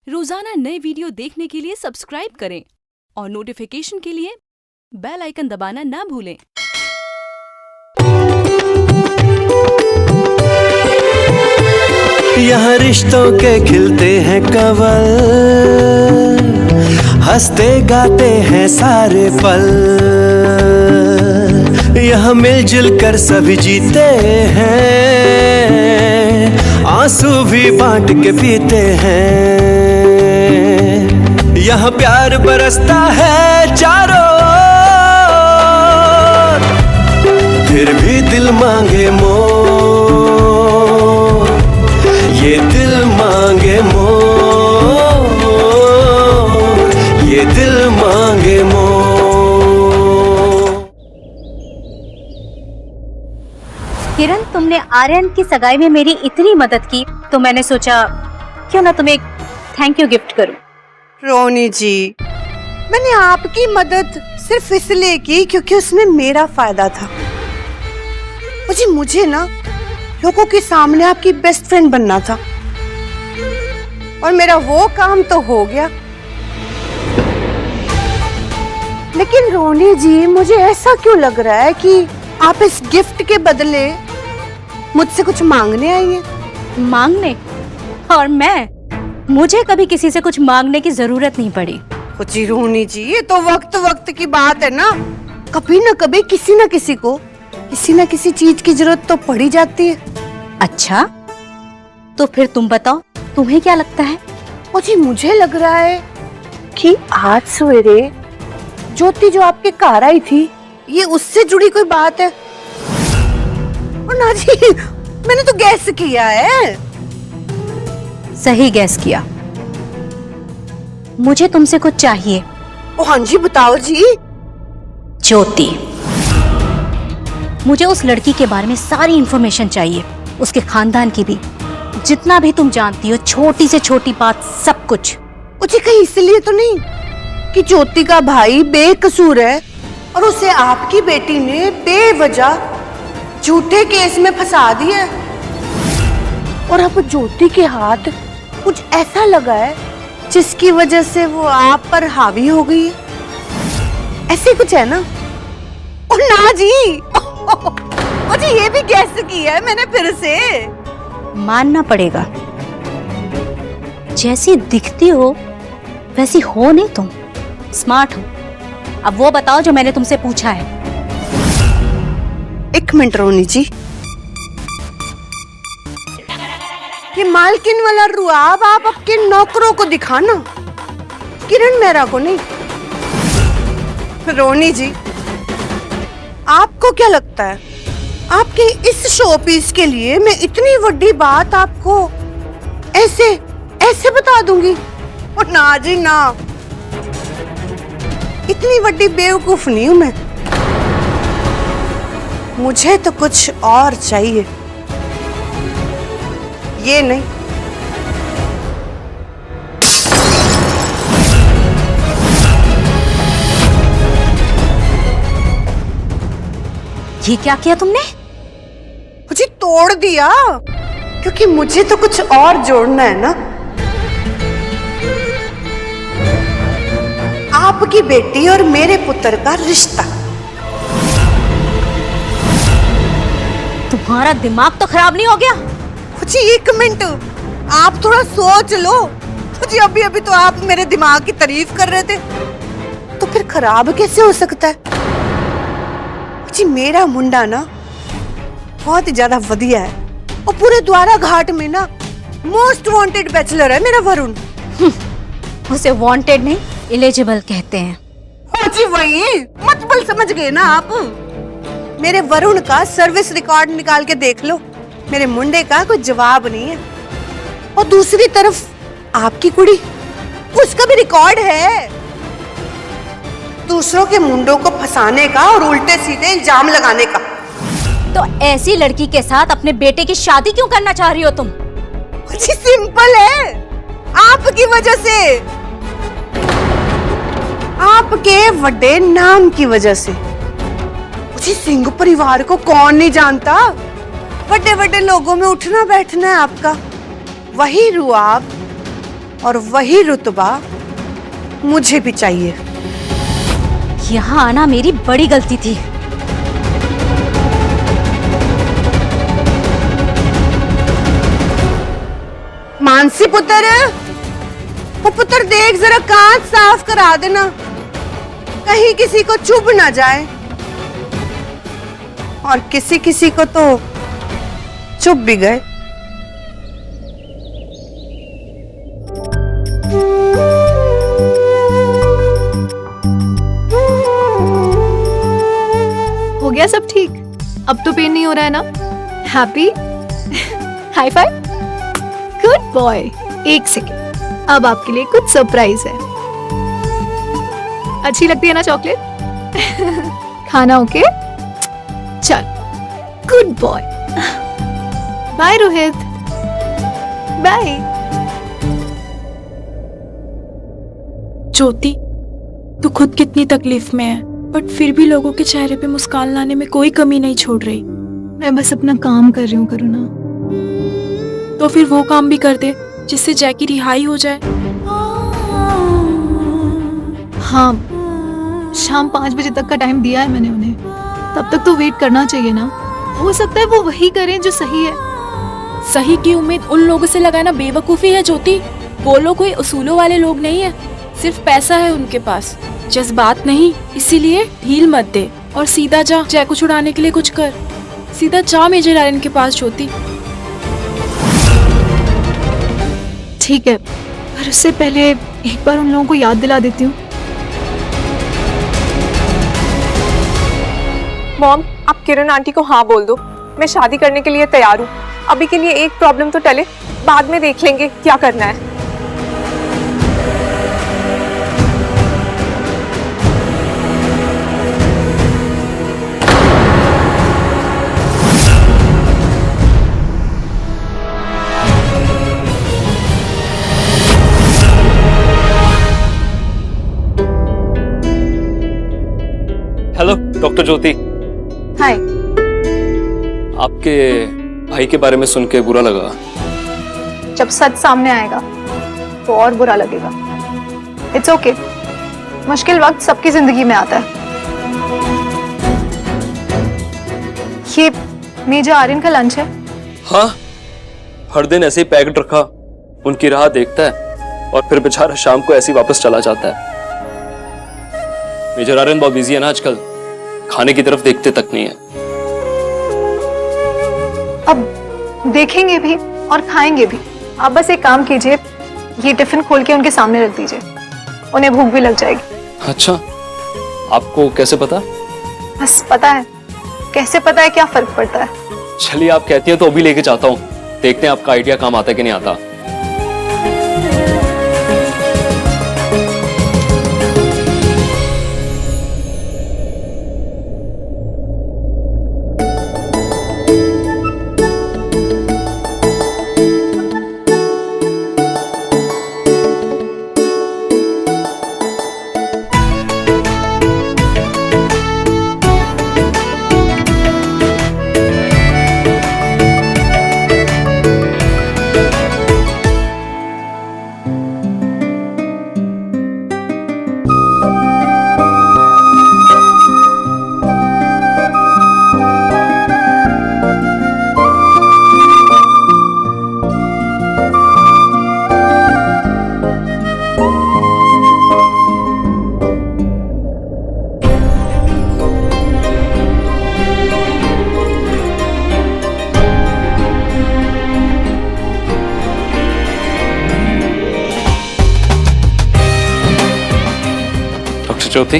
रोजाना नए वीडियो देखने के लिए सब्सक्राइब करें और नोटिफिकेशन के लिए बेल आइकन दबाना ना भूलें। यहाँ रिश्तों के खिलते हैं कवल, हंसते गाते हैं सारे पल। यहाँ मिलजुल कर सभी जीते हैं, आंसू भी बांट के पीते हैं। यहाँ प्यार बरसता है चारों ओर, फिर भी दिल मांगे मोर, ये दिल मांगे मोर, ये दिल मांगे मोर। किरण, तुमने आर्यन की सगाई में मेरी इतनी मदद की तो मैंने सोचा क्यों ना तुम्हें एक थैंक यू गिफ्ट करूं। रोनी जी, मैंने आपकी मदद सिर्फ इसलिए की क्योंकि उसमें मेरा फायदा था। मुझे ना लोगों के सामने आपकी बेस्ट फ्रेंड बनना था और मेरा वो काम तो हो गया। लेकिन रोनी जी, मुझे ऐसा क्यों लग रहा है कि आप इस गिफ्ट के बदले मुझसे कुछ मांगने आई हैं? मांगने? और मुझे कभी किसी से कुछ मांगने की जरूरत नहीं पड़ी। जी रोनी जी, ये तो वक्त की बात है ना। कभी न कभी किसी न किसी को किसी न किसी चीज की जरूरत तो पड़ी जाती है। अच्छा, तो फिर तुम बताओ, तुम्हें क्या लगता है? जी मुझे लग रहा है कि आज सवेरे ज्योति जो आपके घर आई थी, ये उससे जुड़ी कोई बात है। और ना जी, मैंने तो गैस किया है। सही गैस किया। मुझे तुमसे कुछ चाहिए। हाँ जी, बताओ जी। ज्योति, मुझे उस लड़की के बारे में सारी इंफॉर्मेशन चाहिए, उसके खानदान की भी, जितना भी तुम जानती हो, छोटी से छोटी बात, सब कुछ। मुझे कहीं इसलिए तो नहीं कि ज्योति का भाई बेकसूर है और उसे आपकी बेटी ने बेवजह झूठे केस में फंसा दिया और अब ज्योति के हाथ कुछ ऐसा लगा है जिसकी वजह से वो आप पर हावी हो गई है। ऐसे कुछ है ना? और ना जी, मुझे ये भी गैस किया है मैंने फिर से। मानना पड़ेगा, जैसी दिखती हो वैसी हो नहीं तुम, स्मार्ट हो। अब वो बताओ जो मैंने तुमसे पूछा है। एक मिनट रोनी जी, ये मालकिन वाला रुआब आप आपके नौकरों को दिखाना, किरण मेहरा को नहीं। रोनी जी, आपको क्या लगता है आपके इस शोपीस के लिए मैं इतनी बड़ी बात आपको ऐसे बता दूंगी? और ना जी ना, इतनी बड़ी बेवकूफ नहीं हूं मैं। मुझे तो कुछ और चाहिए, ये नहीं। ये क्या किया तुमने? मुझे तोड़ दिया क्योंकि मुझे तो कुछ और जोड़ना है ना। आपकी बेटी और मेरे पुत्र का रिश्ता। तुम्हारा दिमाग तो खराब नहीं हो गया? जी एक मिनट, आप थोड़ा सोच लो। जी अभी तो आप मेरे दिमाग की तारीफ कर रहे थे, तो फिर खराब कैसे हो सकता है? जी मेरा मुंडा ना बहुत ही ज्यादा वधिया है और पूरे द्वारा घाट में ना मोस्ट वांटेड बैचलर है मेरा वरुण। उसे वांटेड नहीं, एलिजिबल कहते हैं। जी वही मतबल समझ गए ना आप। मेरे वरुण का सर्विस रिकॉर्ड निकाल के देख लो, मेरे मुंडे का कोई जवाब नहीं है। और दूसरी तरफ आपकी कुड़ी, उसका भी रिकॉर्ड है, दूसरों के मुंडों को फंसाने का और उल्टे सीधे इल्जाम लगाने का। तो ऐसी लड़की के साथ अपने बेटे की शादी क्यों करना चाह रही हो तुम? जी सिंपल है, आपकी वजह से, आपके बड़े नाम की वजह से। जी सिंह परिवार को कौन नहीं जानता, बड़े बड़े लोगों में उठना बैठना है आपका। वही रुआब और वही रुतबा मुझे भी चाहिए। यहाँ आना मेरी बड़ी गलती थी। मानसी पुत्र, वो पुत्र देख जरा कांच साफ करा देना, कहीं किसी को चुभ ना जाए, और किसी किसी को तो चुभ भी गए। हो गया सब ठीक? अब तो पेन नहीं हो रहा है ना? Happy? High five. Good boy. एक सेकेंड, अब आपके लिए कुछ सरप्राइज है। अच्छी लगती है ना चॉकलेट? खाना ओके? चल, good boy. Bye Rohit. Bye. Jyoti, तू खुद कितनी तकलीफ में है, बट फिर भी लोगों के चेहरे पे मुस्कान लाने में कोई कमी नहीं छोड़ रही। मैं बस अपना काम कर रही हूँ करुणा। तो फिर वो काम भी कर दे जिससे जय की रिहाई हो जाए। हाँ, शाम 5 बजे तक का टाइम दिया है मैंने उन्हें, तब तक तो वेट करना चाहिए ना। हो सकता है वो वही करें जो सही है। सही की उम्मीद उन लोगों से लगाना बेवकूफी है ज्योति। वो लोग कोई उसूलों वाले लोग नहीं है, सिर्फ पैसा है उनके पास, जज्बात नहीं। इसीलिए ढील मत दे और सीधा जा, जय को छुड़ाने के लिए कुछ कर। सीधा जा मेजर आर्यन के पास ज्योति। ठीक है, पर उससे पहले एक बार उन लोगों को याद दिला देती हूँ। मॉम, आप किरण आंटी को हाँ बोल दो, मैं शादी करने के लिए तैयार हूँ। अभी के लिए एक प्रॉब्लम तो टले, बाद में देख लेंगे क्या करना है। हेलो डॉक्टर ज्योति। हाय। आपके भाई के बारे में सुन के बुरा लगा। जब सच सामने आएगा तो और बुरा लगेगा। इट्स ओके, मुश्किल वक्त सबकी जिंदगी में आता है। ये मेजर आर्यन का लंच है। हाँ, हर दिन ऐसे ही पैकेट रखा, उनकी राह देखता है और फिर बेचारा शाम को ऐसे ही वापस चला जाता है। मेजर आर्यन बहुत बिजी है ना आजकल, खाने की तरफ देखते तक नहीं है। अब देखेंगे भी और खाएंगे भी। आप बस एक काम कीजिए, ये टिफिन खोल के उनके सामने रख दीजिए, उन्हें भूख भी लग जाएगी। अच्छा, आपको कैसे पता? बस पता है। कैसे पता है, क्या फर्क पड़ता है? चलिए, आप कहती हैं तो अभी लेके जाता हूँ, देखते हैं आपका आइडिया काम आता है कि नहीं आता। ज्योति,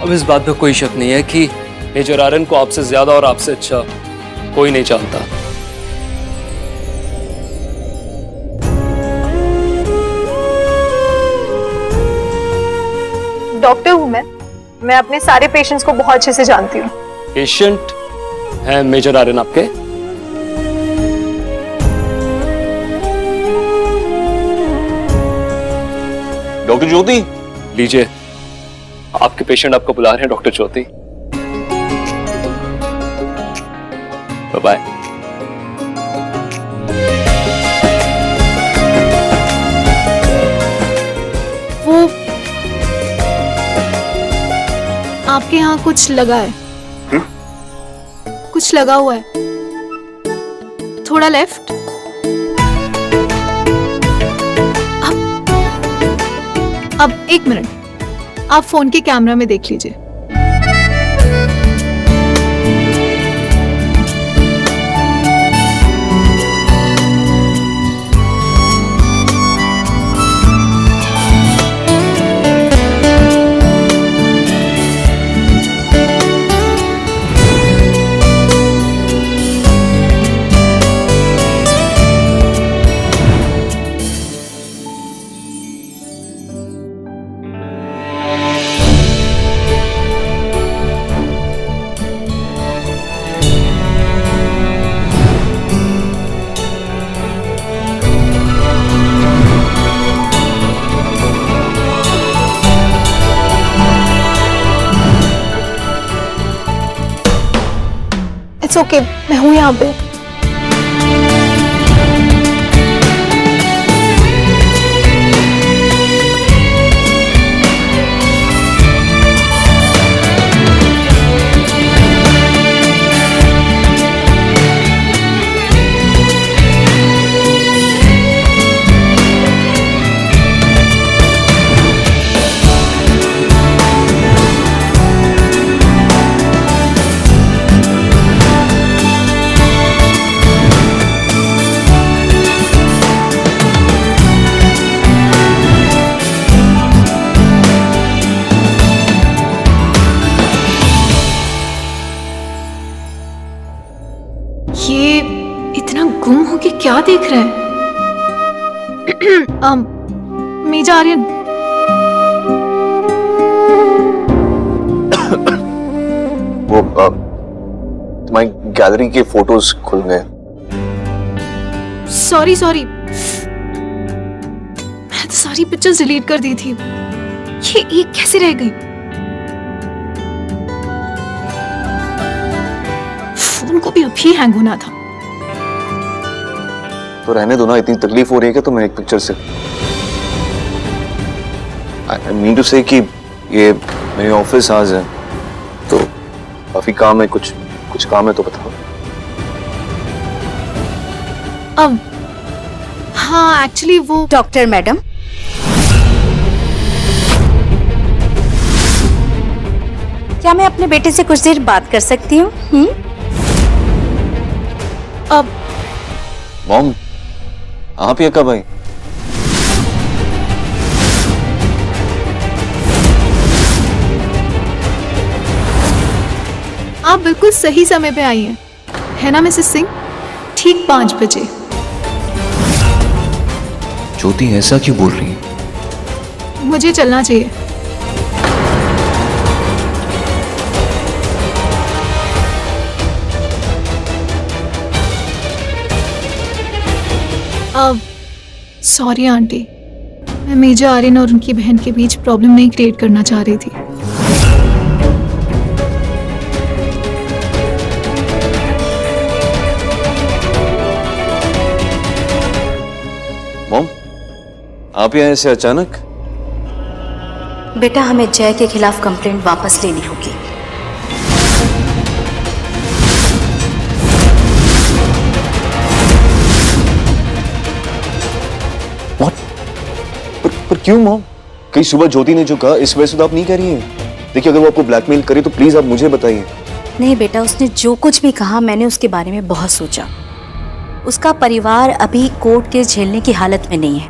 अब इस बात पे कोई शक नहीं है कि मेजर आर्यन को आपसे ज्यादा और आपसे अच्छा कोई नहीं जानता। डॉक्टर हूं मैं अपने सारे पेशेंट्स को बहुत अच्छे से जानती हूँ। पेशेंट है मेजर आर्यन आपके? डॉक्टर ज्योति, लीजिए, आपके पेशेंट आपको बुला रहे हैं डॉक्टर ज्योति। Bye bye. आपके यहाँ कुछ लगा है? कुछ लगा हुआ है, थोड़ा लेफ्ट। अब एक मिनट, आप फोन के कैमरा में देख लीजिए। इट्स ओके, मैं हूं यहाँ पे। ये इतना गुम हो के क्या देख रहे हैं? मेजा आर्यन, वो तुम्हारी गैलरी के फोटोज खुल गए। सॉरी मैंने तो सारी पिक्चर्स डिलीट कर दी थी। ये एक कैसे रह गई? फोन को भी अभी हैंग होना था। तो रहने दो ना, इतनी तकलीफ हो रही है कि तुम्हें एक पिक्चर से। आई मीन टू से कि ये मेरे ऑफिस आज है तो काफी काम है, कुछ काम है तो बताओ। अब हाँ, एक्चुअली वो डॉक्टर मैडम, क्या मैं अपने बेटे से कुछ देर बात कर सकती हूँ? अब मॉम, आप ये कब आई? आप बिल्कुल सही समय पे आई हैं, है ना मिसेस सिंह? ठीक 5 बजे। ज्योति ऐसा क्यों बोल रही है? मुझे चलना चाहिए। अब सॉरी आंटी, मैं मेजा आर्यन और उनकी बहन के बीच प्रॉब्लम नहीं क्रिएट करना चाह रही थी। मॉम, आप यहाँ ऐसे अचानक? बेटा, हमें जय के खिलाफ कंप्लेंट वापस लेनी होगी। पर क्यों मॉम? कहीं सुबह ज्योति ने जो कहा इस वजह से तो आप नहीं कह रही हैं। देखिए, अगर वो आपको ब्लैकमेल करे तो प्लीज आप मुझे बताइए। नहीं बेटा, उसने जो कुछ भी कहा मैंने उसके बारे में बहुत सोचा। उसका परिवार अभी कोर्ट केस झेलने की हालत में नहीं है,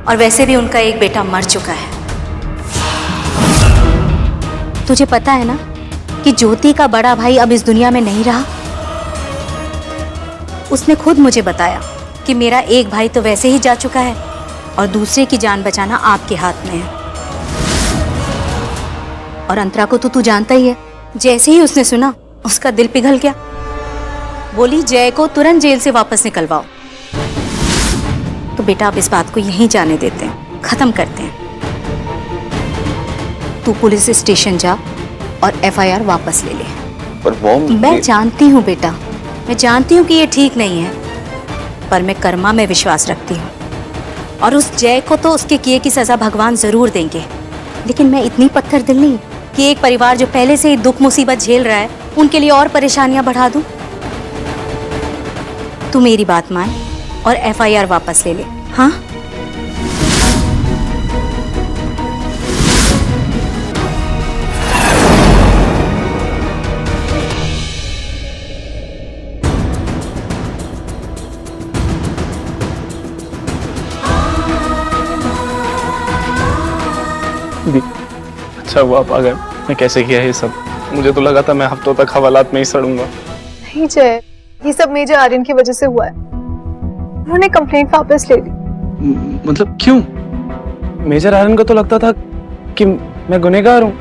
और वैसे भी उनका एक बेटा मर चुका है। तुझे पता है ना कि ज्योति का बड़ा भाई अब इस दुनिया में नहीं रहा। उसने खुद मुझे बताया कि मेरा एक भाई तो वैसे ही जा चुका है और दूसरे की जान बचाना आपके हाथ में है। और अंतरा को तो तू जानता ही है, जैसे ही उसने सुना उसका दिल पिघल गया। बोली जय को तुरंत जेल से वापस निकलवाओ। तो बेटा, आप इस बात को यहीं जाने देते हैं, खत्म करते हैं। तू पुलिस स्टेशन जा और FIR वापस ले ले। पर मॉम, मैं जानती हूँ बेटा, मैं जानती हूँ कि ये ठीक नहीं है, पर मैं कर्मा में विश्वास रखती हूँ और उस जय को तो उसके किए की सजा भगवान जरूर देंगे। लेकिन मैं इतनी पत्थर दिल नहीं कि एक परिवार जो पहले से ही दुख मुसीबत झेल रहा है उनके लिए और परेशानियां बढ़ा दूं? तू मेरी बात मान और FIR वापस ले ले। हाँ, अच्छा हुआ आप आ गए। मैं कैसे किया ये सब? मुझे तो लगा था मैं हफ्तों तक हवालात में ही सड़ूंगा। नहीं जय, ये सब मेजर आर्यन की वजह से हुआ है। उन्होंने कंप्लेंट वापस ले ली। मतलब क्यों? मेजर आर्यन को तो लगता था कि मैं गुनहगार हूँ।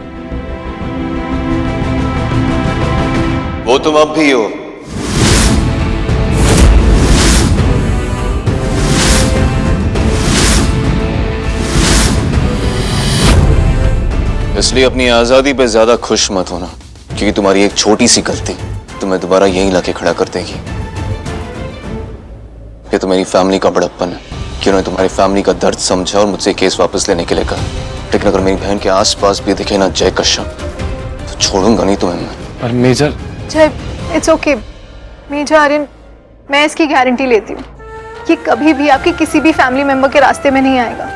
वो तुम अब भी हो। इसलिए अपनी आजादी पे ज्यादा खुश मत होना, क्योंकि तुम्हारी एक छोटी सी गलती तुम्हें दोबारा यहीं लाके खड़ा कर देगी। ये तो मेरी फैमिली का बड़प्पन है कि उन्होंने तुम्हारी फैमिली का दर्द समझा और मुझसे केस वापस लेने के लिए कहा। लेकिन अगर मेरी बहन के आसपास भी दिखे ना जय कश्यप, तो छोड़ूंगा नहीं तुम्हें मैं। पर मेजर जय, इट्स ओके। मेजर आर्यन, मैं इसकी गारंटी लेती हूँ कि कभी भी आपके किसी भी फैमिली मेंबर के रास्ते में नहीं आएगा।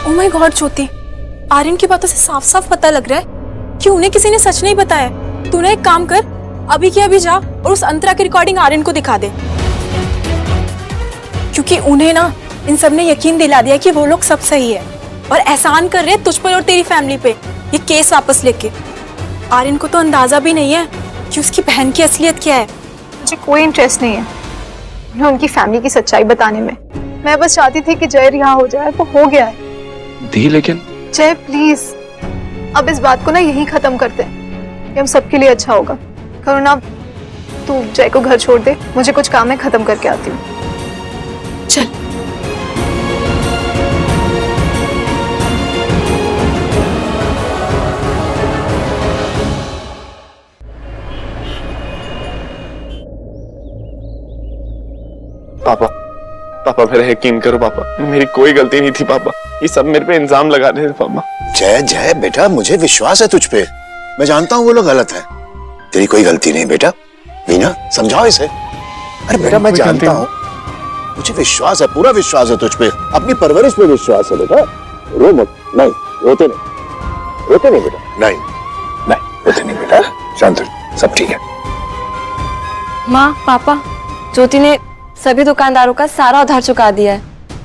ओह माय गॉड ज्योति, आर्यन की बातों से साफ साफ पता लग रहा है कि उन्हें किसी ने सच नहीं बताया। तूने एक काम कर, अभी के अभी जा और उस अंतरा की रिकॉर्डिंग आर्यन को दिखा दे, क्योंकि उन्हें ना इन सब ने यकीन दिला दिया कि वो लोग सब सही है और एहसान कर रहे हैं तुझ पर और तेरी फैमिली पे ये केस वापस लेके। आर्यन को तो अंदाजा भी नहीं है कि उसकी बहन की असलियत क्या है। मुझे कोई इंटरेस्ट नहीं है उन्हें उनकी फैमिली की सच्चाई बताने में। मैं बस चाहती थी कि जय रिहा हो जाए, वो हो गया है। दी, लेकिन जय प्लीज, अब इस बात को ना यहीं खत्म करते हैं, ये हम सबके लिए अच्छा होगा। करुणा, तू जय को घर छोड़ दे, मुझे कुछ काम है, खत्म करके आती हूँ। चल। पापा, पापा मेरा यकीन करो पापा, मेरी कोई गलती नहीं थी पापा। ये सब मेरे पे इल्जाम लगा रहे थे पापा। जय जय बेटा, मुझे विश्वास है तुझ पे। मैं जानता हूँ वो लोग गलत है, तेरी कोई गलती नहीं बेटा। मीना, समझाओ इसे। अरे बेटा, मैं जानता हूँ, मुझे विश्वास है, पूरा विश्वास है तुझ पे, अपनी परवरिश पे विश्वास है बेटा। रो मत। नहीं, रोते नहीं, रोते नहीं बेटा। नहीं नहीं, रोते नहीं बेटा, शांत हो, सब ठीक है। माँ, पापा, ज्योति ने सभी दुकानदारों का सारा उधार चुका दिया है।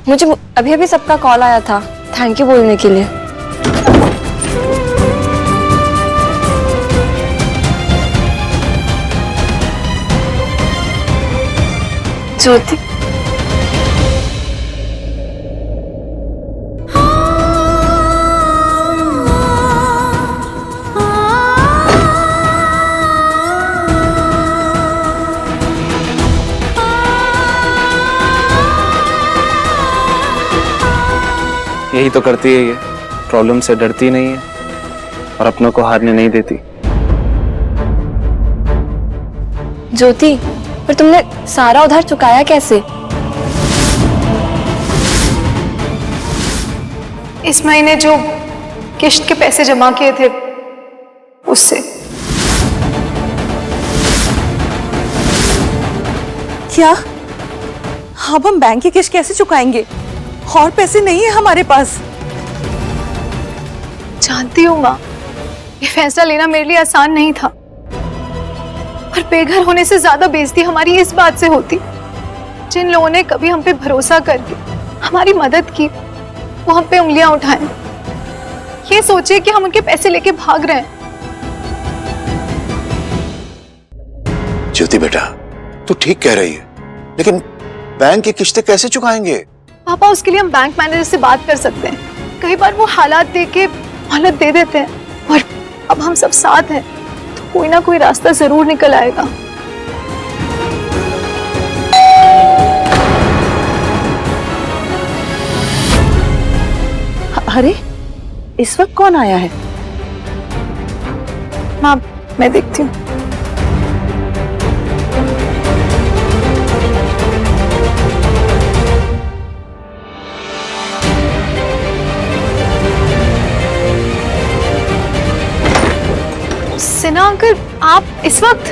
मुझे अभी अभी सबका कॉल आया था थैंक यू बोलने के लिए। ज्योति, यही तो करती है ये, प्रॉब्लम से डरती नहीं है और अपनों को हारने नहीं देती। ज्योति, पर तुमने सारा उधार चुकाया कैसे? इस महीने जो किश्त के पैसे जमा किए थे उससे। क्या? अब हम बैंक की किश्त कैसे चुकाएंगे? और पैसे नहीं है हमारे पास। जानती हूँ माँ, ये फैसला लेना मेरे लिए आसान नहीं था, पर बेघर होने से ज्यादा बेइज्जती हमारी इस बात से होती। जिन लोगों ने कभी हम पे भरोसा करके हमारी मदद की, वो हम पे उंगलियां उठाएं, ये सोचे कि हम उनके पैसे लेके भाग रहे हैं। ज्योति बेटा, तू ठीक कह रही है, लेकिन बैंक की किश्तें कैसे चुकाएंगे? पापा, उसके लिए हम बैंक मैनेजर से बात कर सकते हैं। कई बार वो हालात देख के मोहलत दे देते हैं, और अब हम सब साथ हैं तो कोई ना कोई रास्ता जरूर निकल आएगा। अरे, इस वक्त कौन आया है? माँ, मैं देखती हूँ। सिन्हा अंकल, आप इस वक्त?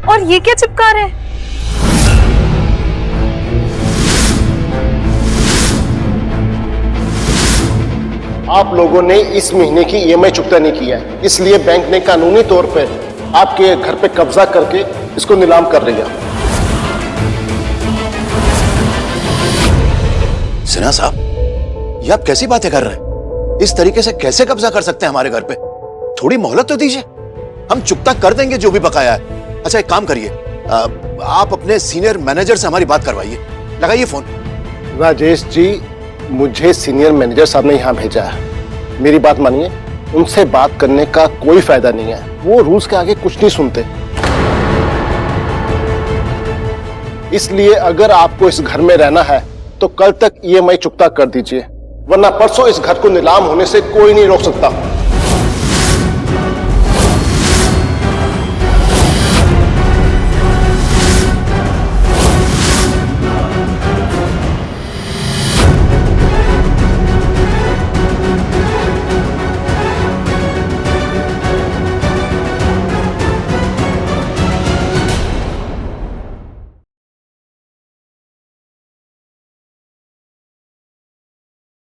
और ये क्या चिपका रहे हैं? आप लोगों ने इस महीने की ईएमआई चुकता नहीं किया है, इसलिए बैंक ने कानूनी तौर पर आपके घर पे कब्जा करके इसको नीलाम कर लिया। सिन्हा साहब, ये आप कैसी बातें कर रहे हैं? इस तरीके से कैसे कब्जा कर सकते हैं हमारे घर पे? थोड़ी मोहलत तो दीजिए, हम चुकता कर देंगे जो भी बकाया है। अच्छा एक काम करिए, आप अपने सीनियर मैनेजर से हमारी बात करवाइए, लगाइए फोन। राजेश जी, मुझे सीनियर मैनेजर साहब ने यहाँ भेजा है। मेरी बात मानिए, उनसे बात करने का कोई फायदा नहीं है, वो रूल्स के आगे कुछ नहीं सुनते। इसलिए अगर आपको इस घर में रहना है तो कल तक ईएमआई चुकता कर दीजिए, वरना परसों इस घर को नीलाम होने से कोई नहीं रोक सकता।